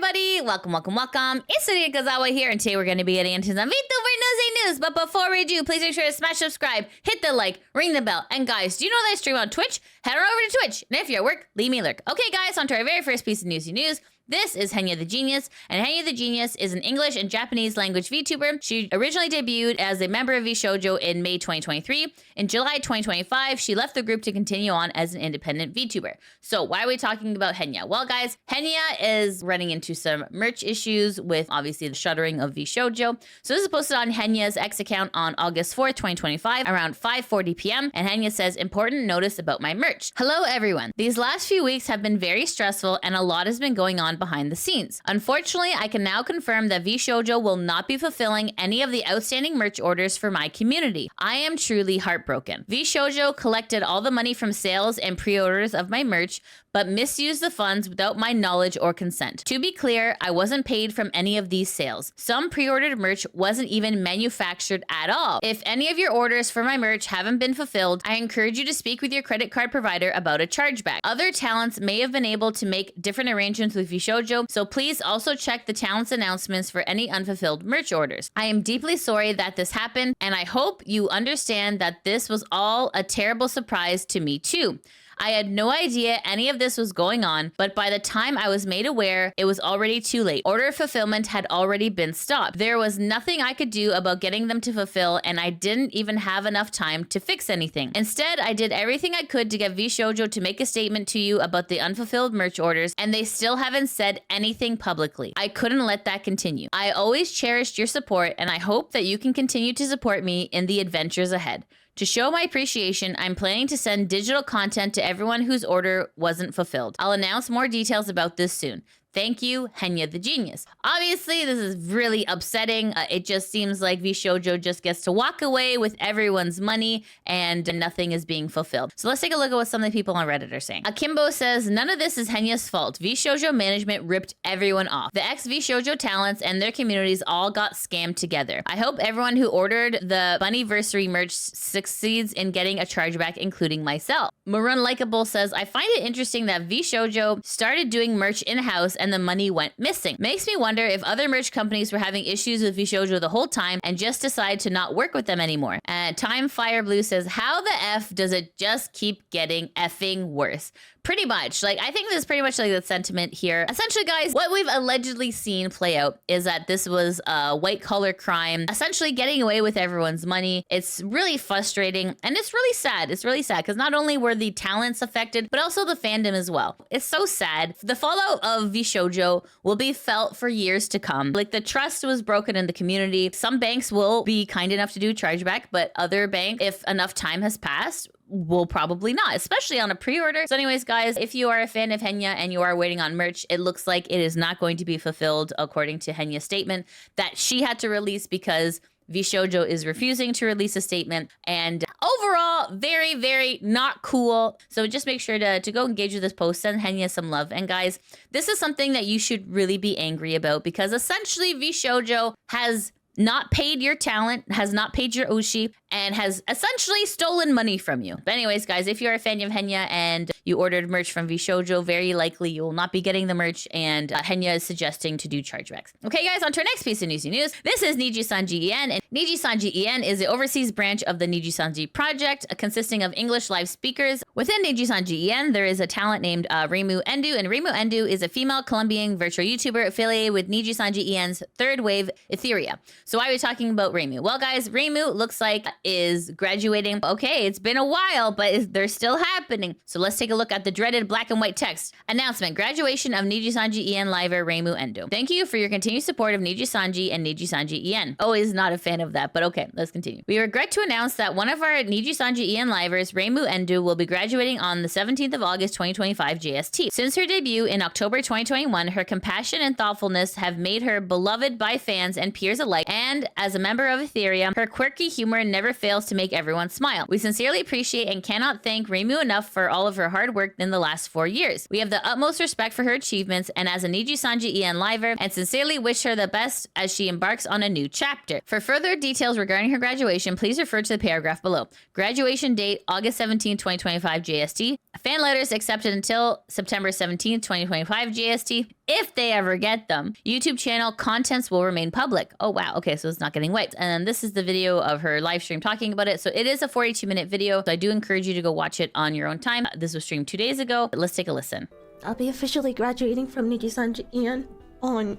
everybody! Welcome. It's Newsy Kazawa here, and today we're going to be getting into some Vtuber Newsie news. But before we do, please make sure to smash subscribe, hit the like, ring the bell. And guys, do you know that I stream on Twitch? Head on over to Twitch. And if you're at work, leave me a lurk. Okay, guys, on to our very first piece of Newsy news. This is Henya the Genius, and Henya the Genius is an English and Japanese language VTuber. She originally debuted as a member of VShojo in May 2023. In July 2025, she left the group to continue on as an independent VTuber. So why are we talking about Henya? Well, guys, Henya is running into some merch issues with obviously the shuttering of VShojo. So this is posted on Henya's X account on August 4th, 2025, around 5:40 p.m. And Henya says, important notice about my merch. Hello, everyone. These last few weeks have been very stressful and a lot has been going on behind the scenes. Unfortunately, I can now confirm that VShojo will not be fulfilling any of the outstanding merch orders for my community. I am truly heartbroken. VShojo collected all the money from sales and pre-orders of my merch, but misused the funds without my knowledge or consent. To be clear, I wasn't paid from any of these sales. Some pre-ordered merch wasn't even manufactured at all. If any of your orders for my merch haven't been fulfilled, I encourage you to speak with your credit card provider about a chargeback. Other talents may have been able to make different arrangements with VShojo, so please also check the talents announcements for any unfulfilled merch orders. I am deeply sorry that this happened, and I hope you understand that this was all a terrible surprise to me too. I had no idea any of this was going on, but by the time I was made aware, it was already too late. Order fulfillment had already been stopped. There was nothing I could do about getting them to fulfill, and I didn't even have enough time to fix anything. Instead, I did everything I could to get VShojo to make a statement to you about the unfulfilled merch orders, and they still haven't said anything publicly. I couldn't let that continue. I always cherished your support, and I hope that you can continue to support me in the adventures ahead. To show my appreciation, I'm planning to send digital content to everyone whose order wasn't fulfilled. I'll announce more details about this soon. Thank you, Henya the Genius. Obviously, this is really upsetting. It just seems like VShojo just gets to walk away with everyone's money and nothing is being fulfilled. So let's take a look at what some of the people on Reddit are saying. Akimbo says, none of this is Henya's fault. VShojo management ripped everyone off. The ex-VShojo talents and their communities all got scammed together. I hope everyone who ordered the Bunnyversary merch succeeds in getting a chargeback, including myself. Marun Likeable says, I find it interesting that VShojo started doing merch in-house and the money went missing. Makes me wonder if other merch companies were having issues with VShojo the whole time and just decided to not work with them anymore. And Time Fire Blue says, how the F does it just keep getting effing worse? Pretty much. Like, I think this is pretty much like the sentiment here. Essentially, guys, what we've allegedly seen play out is that this was a white collar crime, essentially getting away with everyone's money. It's really frustrating and it's really sad. It's really sad because not only were the talents affected, but also the fandom as well. It's so sad. The fallout of VShojo will be felt for years to come. Like, the trust was broken in the community. Some banks will be kind enough to do chargeback, but other banks, if enough time has passed, will probably not, especially on a pre-order. So anyways, guys, if you are a fan of Henya and you are waiting on merch, it looks like it is not going to be fulfilled according to Henya's statement that she had to release because VShojo is refusing to release a statement. And overall, very, very not cool. So just make sure to go engage with this post, send Henya some love. And guys, this is something that you should really be angry about because essentially VShojo has not paid your talent, has not paid your Oshi, and has essentially stolen money from you. But anyways, guys, if you're a fan of Henya and you ordered merch from VShojo, very likely you will not be getting the merch, and Henya is suggesting to do chargebacks. Okay, guys, on to our next piece of Newsy news. This is NIJISANJI EN, and NIJISANJI EN is the overseas branch of the NIJISANJI project, consisting of English live speakers. Within NIJISANJI EN, there is a talent named Reimu Endou, and Reimu Endou is a female Colombian virtual YouTuber affiliated with NIJISANJI EN's third wave, Etheria. So why are we talking about Reimu? Well, guys, Reimu looks like is graduating. Okay, it's been a while, but they're still happening. So let's take a look at the dreaded black and white text. Announcement, graduation of NIJISANJI EN liver Reimu Endou. Thank you for your continued support of NIJISANJI and NIJISANJI EN. Always not a fan of that, but okay, let's continue. We regret to announce that one of our NIJISANJI EN livers, Reimu Endou, will be graduating on the 17th of August 2025 JST. Since her debut in October 2021, her compassion and thoughtfulness have made her beloved by fans and peers alike, and as a member of Ethereum, her quirky humor never fails to make everyone smile. We sincerely appreciate and cannot thank Reimu enough for all of her hard work in the last 4 years. We have the utmost respect for her achievements and as a NIJISANJI EN liver, and sincerely wish her the best as she embarks on a new chapter. For further further details regarding her graduation, please refer to the paragraph below. Graduation date, August 17, 2025 JST. Fan letters accepted until September 17, 2025 JST. If they ever get them. YouTube channel contents will remain public. Oh, wow. Okay, so it's not getting wiped. And then this is the video of her live stream talking about it. So it is a 42-minute video. So I do encourage you to go watch it on your own time. This was streamed 2 days ago. Let's take a listen. I'll be officially graduating from NIJISANJI on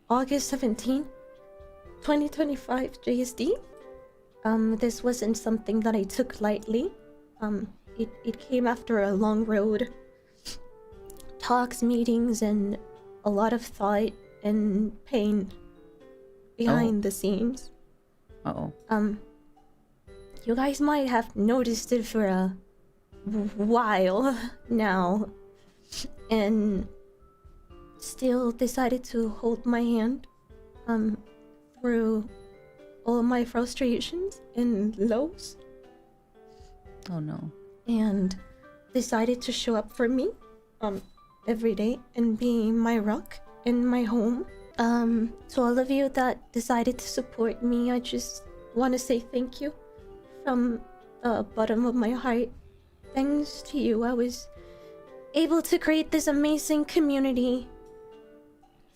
August 17, 2025 JSD. This wasn't something that I took lightly. It came after a long road. Talks, meetings, and a lot of thought and pain behind the scenes. Uh-oh. You guys might have noticed it for a while now, and still decided to hold my hand through all my frustrations and lows. Oh no. And decided to show up for me every day and be my rock in my home. To all of you that decided to support me, I just want to say thank you from the bottom of my heart. Thanks to you, I was able to create this amazing community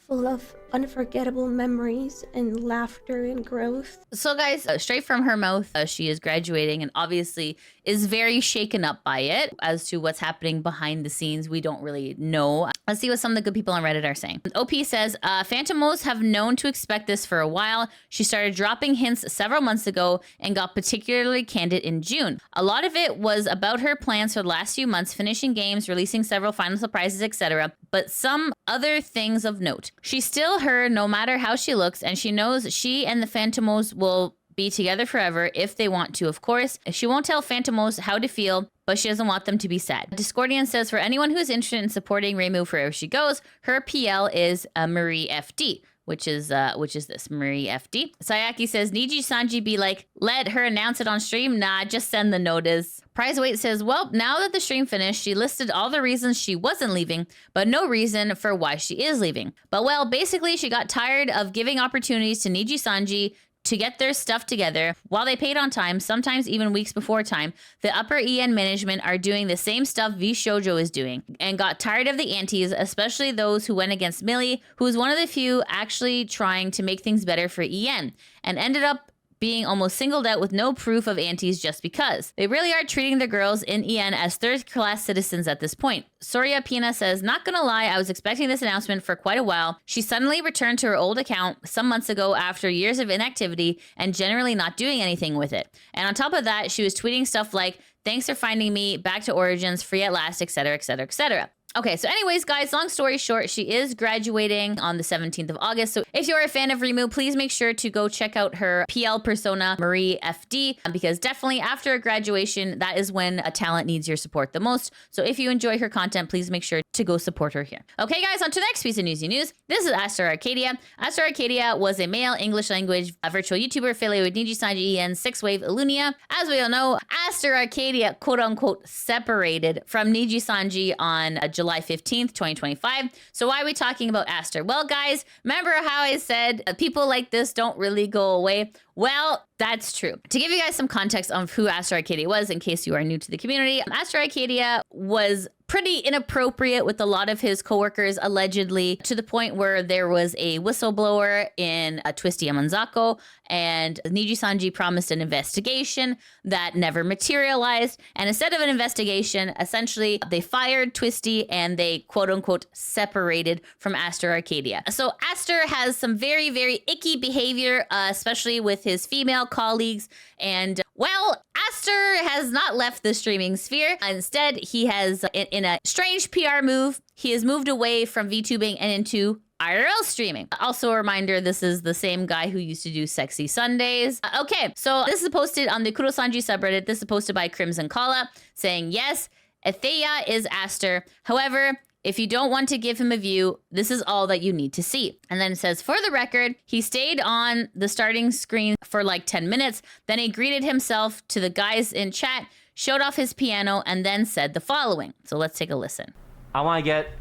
full of unforgettable memories and laughter and growth. So guys, straight from her mouth, she is graduating and obviously is very shaken up by it. As to what's happening behind the scenes, we don't really know. Let's see what some of the good people on Reddit are saying. OP says, Phantomos have known to expect this for a while. She started dropping hints several months ago and got particularly candid in June. A lot of it was about her plans for the last few months, finishing games, releasing several final surprises, etc. But some other things of note. She's still her no matter how she looks, and she knows she and the Phantomos will be together forever if they want to, of course. She won't tell Phantomos how to feel, but she doesn't want them to be sad. Discordian says, for anyone who's interested in supporting Reimu wherever she goes, her PL is Marie FD. Which is this, Marie FD. Sayaki says, NIJISANJI be like, let her announce it on stream? Nah, just send the notice. Prizeweight says, well, now that the stream finished, she listed all the reasons she wasn't leaving, but no reason for why she is leaving. But well, basically she got tired of giving opportunities to NIJISANJI to get their stuff together. While they paid on time, sometimes even weeks before time, the upper EN management are doing the same stuff VShojo is doing, and got tired of the antis, especially those who went against Millie, who was one of the few actually trying to make things better for EN, and ended up being almost singled out with no proof of antis just because. They really are treating the girls in EN as third-class citizens at this point. Soria Pina says, not gonna lie, I was expecting this announcement for quite a while. She suddenly returned to her old account some months ago after years of inactivity and generally not doing anything with it. And on top of that, she was tweeting stuff like, thanks for finding me, back to Origins, free at last, etc, etc, etc. Okay, so anyways, guys, long story short, she is graduating on the 17th of August. So if you're a fan of Reimu, please make sure to go check out her PL persona, Marie FD, because definitely after a graduation, that is when a talent needs your support the most. So if you enjoy her content, please make sure to go support her here. Okay, guys, on to the next piece of Newsy news. This is Aster Arcadia. Aster Arcadia was a male English language virtual YouTuber affiliated with NIJISANJI and 6-Wave Illunia. As we all know, Aster Arcadia, quote unquote, separated from NIJISANJI on July 15th, 2025. So why are we talking about Aster? Well, guys, remember how I said people like this don't really go away? Well, that's true. To give you guys some context of who Aster Arcadia was, in case you are new to the community, Aster Arcadia was pretty inappropriate with a lot of his coworkers, allegedly, to the point where there was a whistleblower in a Twisty Amanzako, and NIJISANJI promised an investigation that never materialized. And instead of an investigation, essentially, they fired Twisty and they, quote unquote, separated from Aster Arcadia. So Aster has some very, very icky behavior, especially with his female colleagues. And well, Aster has not left the streaming sphere. Instead, he has, in a strange PR move, he has moved away from VTubing and into IRL streaming. Also a reminder, this is the same guy who used to do Sexy Sundays. Okay, so this is posted on the Kurosanji subreddit. This is posted by Crimson Kala saying, yes, Athea is Aster. However, if you don't want to give him a view, this is all that you need to see. And then it says, for the record, he stayed on the starting screen for like 10 minutes. Then he greeted himself to the guys in chat, showed off his piano, and then said the following. So let's take a listen. I want to get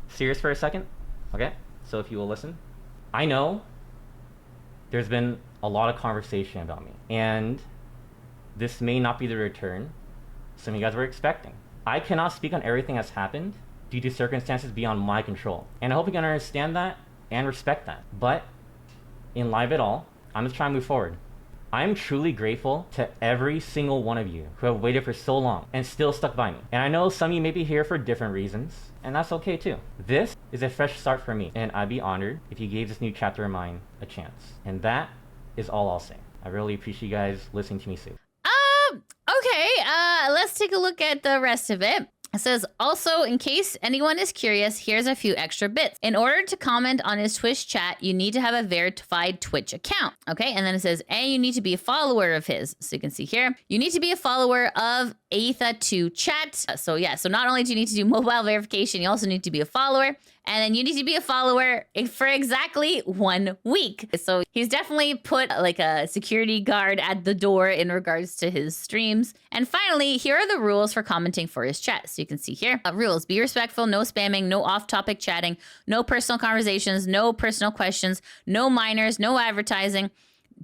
serious for a second. Okay? So if you will listen. I know there's been a lot of conversation about me. And this may not be the return some of you guys were expecting. I cannot speak on everything that's happened due to circumstances beyond my control. And I hope you can understand that and respect that. But in light of it all, I'm just trying to move forward. I am truly grateful to every single one of you who have waited for so long and still stuck by me. And I know some of you may be here for different reasons, and that's okay too. This is a fresh start for me, and I'd be honored if you gave this new chapter of mine a chance. And that is all I'll say. I really appreciate you guys listening to me say. Okay, let's take a look at the rest of it. It says, also, in case anyone is curious, here's a few extra bits. In order to comment on his Twitch chat, you need to have a verified Twitch account. Okay, and then it says, and you need to be a follower of his. So you can see here, you need to be a follower of Aetha2 chat. So not only do you need to do mobile verification, you also need to be a follower. And then you need to be a follower for exactly 1 week. So he's definitely put like a security guard at the door in regards to his streams. And finally, here are the rules for commenting for his chat. So you can see here, rules: be respectful, no spamming, no off-topic chatting, no personal conversations, no personal questions, no minors, no advertising.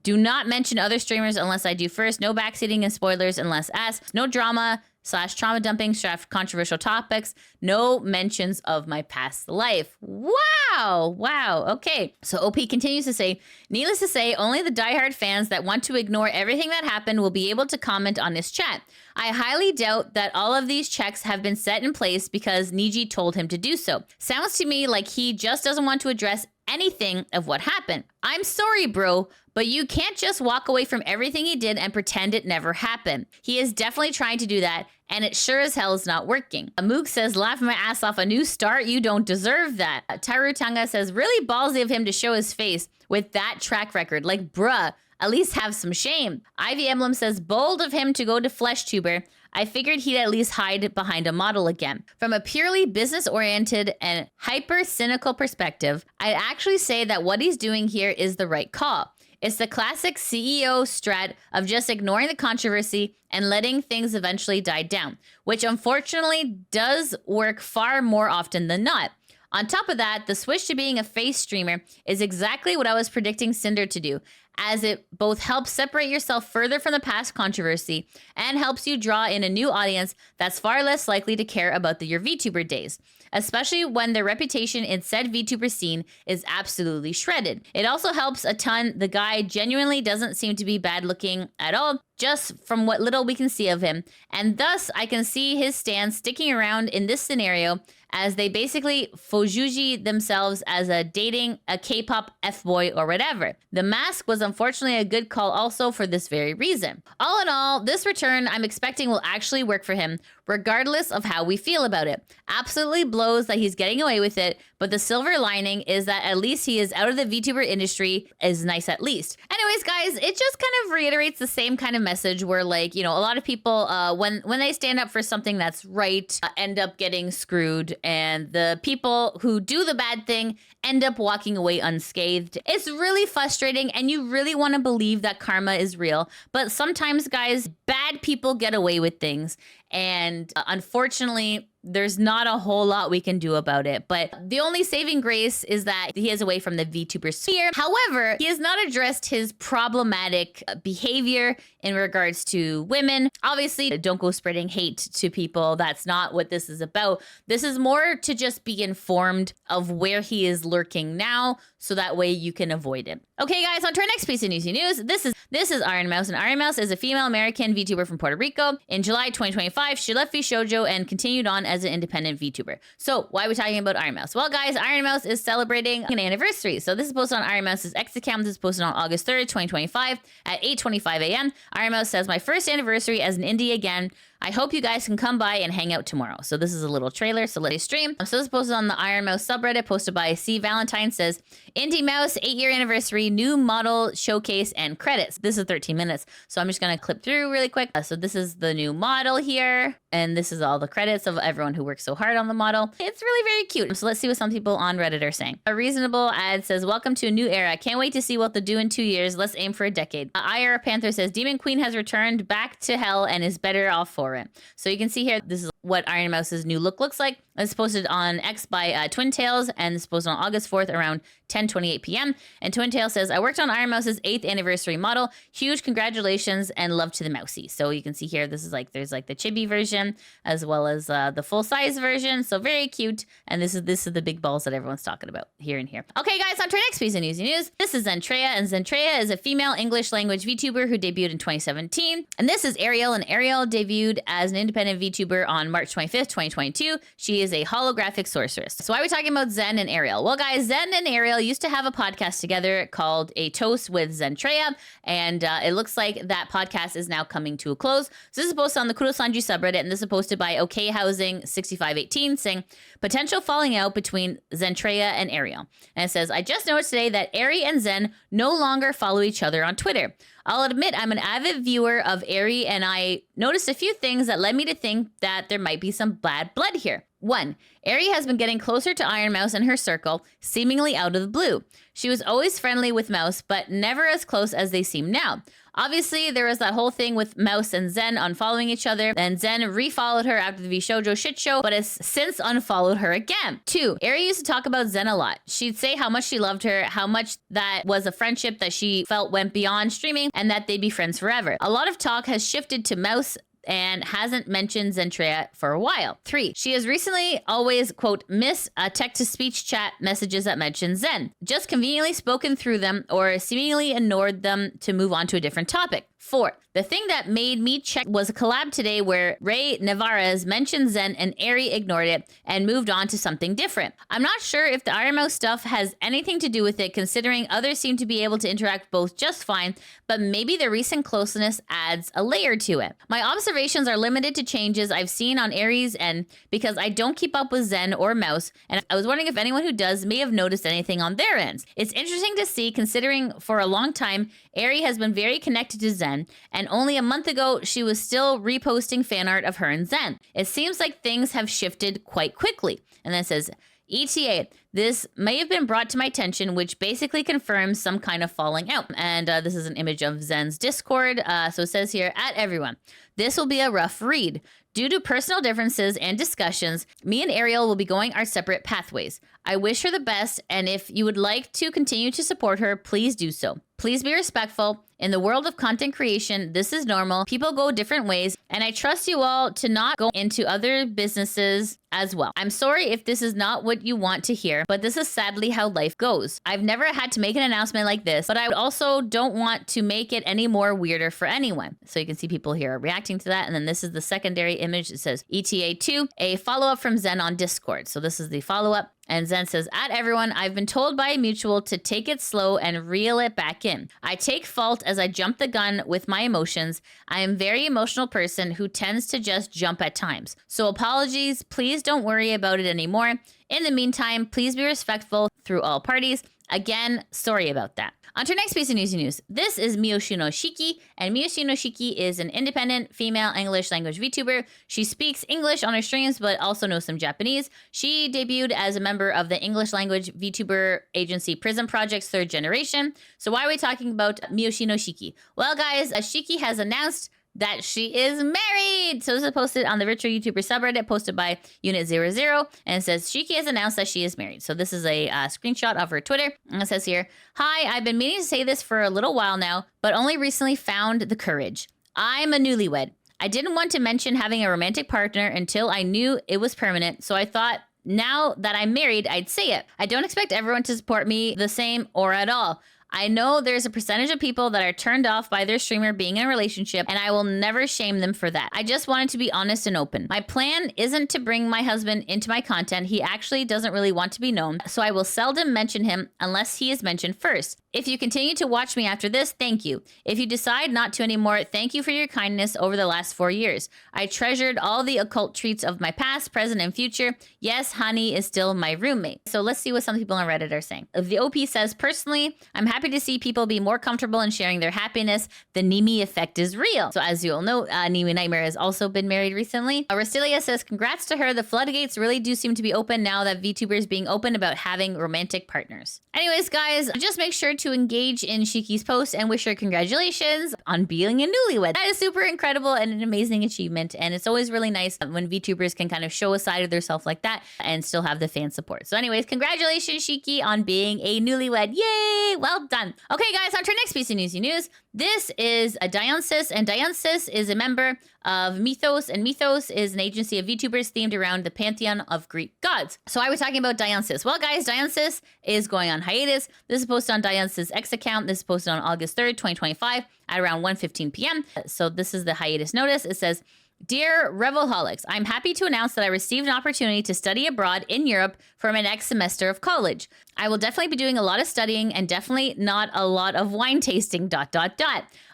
Do not mention other streamers unless I do first. No backseating and spoilers unless asked. No drama / trauma dumping / controversial topics. No mentions of my past life. Wow. Okay. So OP continues to say, needless to say, only the diehard fans that want to ignore everything that happened will be able to comment on this chat. I highly doubt that all of these checks have been set in place because Niji told him to do so. Sounds to me like he just doesn't want to address anything of what happened. I'm sorry, bro, but you can't just walk away from everything he did and pretend it never happened. He is definitely trying to do that, and it sure as hell is not working. Moog says, laughing my ass off, a new start? You don't deserve that. Tarutanga says, really ballsy of him to show his face with that track record. Like, bruh, at least have some shame. Ivy Emblem says, bold of him to go to FleshTuber. I figured he'd at least hide behind a model again. From a purely business-oriented and hyper-cynical perspective, I'd actually say that what he's doing here is the right call. It's the classic CEO strat of just ignoring the controversy and letting things eventually die down, which unfortunately does work far more often than not. On top of that, the switch to being a face streamer is exactly what I was predicting Cinder to do, as it both helps separate yourself further from the past controversy and helps you draw in a new audience that's far less likely to care about your VTuber days, especially when their reputation in said VTuber scene is absolutely shredded. It also helps a ton the guy genuinely doesn't seem to be bad looking at all, just from what little we can see of him, and thus I can see his stand sticking around in this scenario as they basically fojuji themselves as dating a K-pop F-boy or whatever. The mask was unfortunately a good call also for this very reason. All in all, this return I'm expecting will actually work for him, regardless of how we feel about it. Absolutely blows that he's getting away with it, but the silver lining is that at least he is out of the VTuber industry, is nice at least. Anyways, guys, it just kind of reiterates the same kind of message where, like, you know, a lot of people, when they stand up for something that's right, end up getting screwed, and the people who do the bad thing end up walking away unscathed. It's really frustrating, and you really want to believe that karma is real, but sometimes, guys, bad people get away with things, and unfortunately, there's not a whole lot we can do about it. But the only saving grace is that he is away from the VTuber sphere. However, he has not addressed his problematic behavior in regards to women. Obviously, don't go spreading hate to people. That's not what this is about. This is more to just be informed of where he is lurking now, so that way you can avoid it. Okay, guys, on to our next piece of Newsy news. This is Ironmouse, and Ironmouse is a female American VTuber from Puerto Rico. In July 2025, she left VShojo and continued on as an independent VTuber. So why are we talking about Ironmouse? Well, guys, Ironmouse is celebrating an anniversary. So this is posted on Ironmouse's X account. This is posted on August 3rd, 2025 at 8:25 a.m. Ironmouse says, my first anniversary as an indie again. I hope you guys can come by and hang out tomorrow. So this is a little trailer, so let's stream. So this is posted on the Ironmouse subreddit, posted by C. Valentine, says, Indie Mouse 8-year anniversary, new model showcase and credits. This is 13 minutes, so I'm just gonna clip through really quick. So this is the new model here, and this is all the credits of everyone who worked so hard on the model. It's really very cute. So let's see what some people on Reddit are saying. A reasonable ad says, welcome to a new era. Can't wait to see what they'll do in 2 years. Let's aim for a decade. IR Panther says, Demon Queen has returned back to hell and is better off for it. So you can see here, this is what Ironmouse's new look looks like. It's posted on X by Twin Tails, and it's posted on August 4th around 10:28 p.m. And Twin Tails says, I worked on Ironmouse's 8th anniversary model. Huge congratulations and love to the Mousy. So you can see here, this is like, there's like the chibi version as well as the full size version. So very cute. And this is the big balls that everyone's talking about here and here. Okay, guys, on to our next piece of Newsy News. This is Zentreya, and Zentreya is a female English language VTuber who debuted in 2017. And this is Ariel, and Ariel debuted as an independent VTuber on March 25th, 2022. She is a holographic sorceress. So why are we talking about Zen and Ariel? Well, guys, Zen and Ariel used to have a podcast together called A Toast with Zentreya, and it looks like that podcast is now coming to a close. So this is posted on the NIJISANJI subreddit, and this is posted by OK Housing 6518 saying, potential falling out between Zentreya and Ariel. And it says, I just noticed today that Ari and Zen no longer follow each other on Twitter. I'll admit I'm an avid viewer of Ari, and I noticed a few things that led me to think that there might be some bad blood here. 1. Ari has been getting closer to Ironmouse in her circle, seemingly out of the blue. She was always friendly with Mouse, but never as close as they seem now. Obviously, there was that whole thing with Mouse and Zen unfollowing each other, and Zen refollowed her after the VShojo shit show, but has since unfollowed her again. 2. Ari used to talk about Zen a lot. She'd say how much she loved her, how much that was a friendship that she felt went beyond streaming, and that they'd be friends forever. A lot of talk has shifted to Mouse and hasn't mentioned Zentreya for a while. 3. She has recently always, quote, missed text-to-speech chat messages that mention Zen, just conveniently spoken through them or seemingly ignored them to move on to a different topic. 4. The thing that made me check was a collab today where Ray Navarez mentioned Zen and Ari ignored it and moved on to something different. I'm not sure if the Ironmouse stuff has anything to do with it, considering others seem to be able to interact both just fine, but maybe the recent closeness adds a layer to it. My observations are limited to changes I've seen on Ari's end because I don't keep up with Zen or Mouse, and I was wondering if anyone who does may have noticed anything on their ends. It's interesting to see, considering for a long time, Ari has been very connected to Zen, and only a month ago, she was still reposting fan art of her and Zen. It seems like things have shifted quite quickly. And then it says, ETA, this may have been brought to my attention, which basically confirms some kind of falling out. And this is an image of Zen's Discord. So it says here, at everyone, this will be a rough read. Due to personal differences and discussions, me and Ariel will be going our separate pathways. I wish her the best, and if you would like to continue to support her, please do so. Please be respectful. In the world of content creation, this is normal. People go different ways, and I trust you all to not go into other businesses as well. I'm sorry if this is not what you want to hear, but this is sadly how life goes. I've never had to make an announcement like this, but I also don't want to make it any more weirder for anyone. So you can see people here reacting to that. And then this is the secondary image. It says ETA 2, a follow-up from Zen on Discord. So this is the follow-up. And Zen says, at everyone, I've been told by a mutual to take it slow and reel it back in. I take fault as I jump the gun with my emotions. I am a very emotional person who tends to just jump at times. So apologies, please don't worry about it anymore. In the meantime, please be respectful through all parties. Again, sorry about that. On to our next piece of Newsy News. This is Miyoshino Shiki, and Miyoshino Shiki is an independent female English language VTuber. She speaks English on her streams, but also knows some Japanese. She debuted as a member of the English language VTuber agency Prism Project's 3rd generation. So why are we talking about Miyoshino Shiki? Well, guys, Shiki has announced that she is married. So this is posted on the virtual YouTuber subreddit, posted by Unit00, and it says Shiki has announced that she is married. So this is a screenshot of her Twitter, and it says here, hi, I've been meaning to say this for a little while now, but only recently found the courage. I'm a newlywed. I didn't want to mention having a romantic partner until I knew it was permanent, so I thought now that I'm married, I'd say it. I don't expect everyone to support me the same or at all. I know there's a percentage of people that are turned off by their streamer being in a relationship, and I will never shame them for that. I just wanted to be honest and open. My plan isn't to bring my husband into my content. He actually doesn't really want to be known, so I will seldom mention him unless he is mentioned first. If you continue to watch me after this, thank you. If you decide not to anymore, thank you for your kindness over the last 4 years. I treasured all the occult treats of my past, present, and future. Yes, Honey is still my roommate. So let's see what some people on Reddit are saying. The OP says, personally, I'm happy happy to see people be more comfortable in sharing their happiness. The Nimi effect is real. So as you all know, Nimi Nightmare has also been married recently. Aurelia says, congrats to her. The floodgates really do seem to be open now that VTuber is being open about having romantic partners. Anyways, guys, just make sure to engage in Shiki's post and wish her congratulations on being a newlywed. That is super incredible and an amazing achievement. And it's always really nice when VTubers can kind of show a side of themselves like that and still have the fan support. So anyways, congratulations, Shiki, on being a newlywed. Yay! Well done. Okay, guys, on to our next piece of Newsy news. This is a Dionysus, and Dionysus is a member of MYTHOS, and MYTHOS is an agency of VTubers themed around the pantheon of Greek gods. So I was talking about Dionysus. Well, guys, Dionysus is going on hiatus. This is posted on Dionysus X account. This is posted on August 3rd, 2025 at around 1:15 p.m. So this is the hiatus notice. It says, Dear Revelholics, I'm happy to announce that I received an opportunity to study abroad in Europe for my next semester of college. I will definitely be doing a lot of studying and definitely not a lot of wine tasting, ...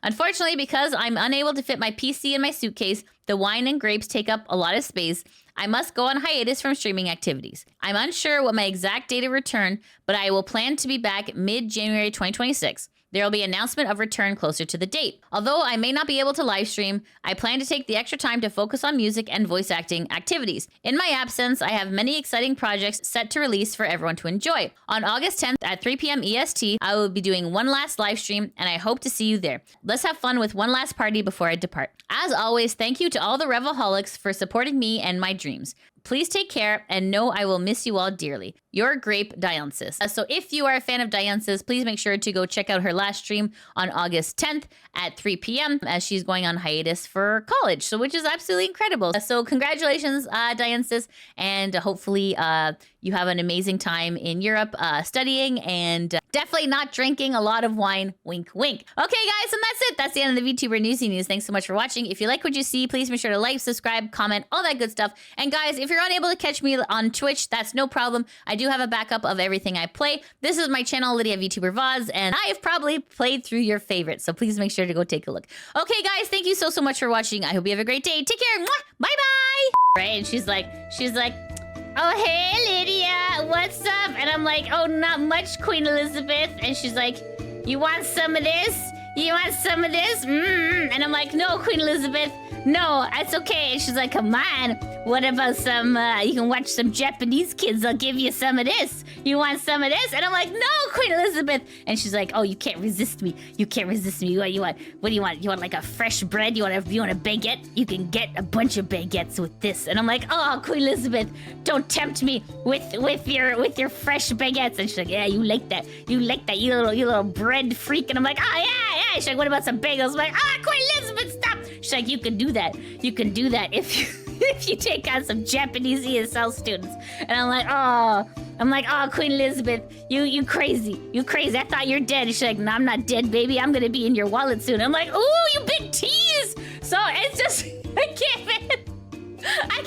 Unfortunately, because I'm unable to fit my PC in my suitcase, the wine and grapes take up a lot of space. I must go on hiatus from streaming activities. I'm unsure what my exact date of return, but I will plan to be back mid-January 2026. There will be an announcement of return closer to the date. Although I may not be able to live stream, I plan to take the extra time to focus on music and voice acting activities. In my absence, I have many exciting projects set to release for everyone to enjoy. On August 10th at 3 p.m. EST, I will be doing one last live stream, and I hope to see you there. Let's have fun with one last party before I depart. As always, thank you to all the Revelholics for supporting me and my dreams. Please take care and know I will miss you all dearly. Your grape, Dionysus. So if you are a fan of Dionysus, please make sure to go check out her last stream on August 10th at 3 p.m. as she's going on hiatus for college, so which is absolutely incredible. So congratulations, Dionysus, and hopefully you have an amazing time in Europe studying and definitely not drinking a lot of wine. Wink, wink. Okay, guys, and that's it. That's the end of the VTuber Newsy News. Thanks so much for watching. If you like what you see, please make sure to like, subscribe, comment, all that good stuff. And guys, if you're unable to catch me on Twitch, that's no problem. I do have a backup of everything I play. This is my channel, Lydia VTuber Vaz, and I've probably played through your favorites, so please make sure to go take a look. Okay, guys, thank you so much for watching. I hope you have a great day. Take care. Bye-bye. Right, and she's like, oh, hey, Lydia, what's up? And I'm like, oh, not much, Queen Elizabeth. And she's like, you want some of this? You want some of this? And I'm like, no, Queen Elizabeth, no, that's okay. And she's like, come on, what about some, you can watch some Japanese kids, I'll give you some of this. You want some of this? And I'm like, no, Queen Elizabeth. And she's like, oh, you can't resist me. You can't resist me. What do you want? You want like a fresh bread? You want a baguette? You can get a bunch of baguettes with this. And I'm like, oh, Queen Elizabeth, don't tempt me with your fresh baguettes. And she's like, yeah, you like that, you little bread freak. And I'm like, oh, yeah. She's like, what about some bagels? I'm like, Queen Elizabeth, stop. She's like, you can do that if you take on some Japanese ESL students. And I'm like, oh, Queen Elizabeth, you crazy. I thought you're dead. She's like, no, I'm not dead, baby. I'm gonna be in your wallet soon. I'm like, ooh, you big tease. So it's just, I can't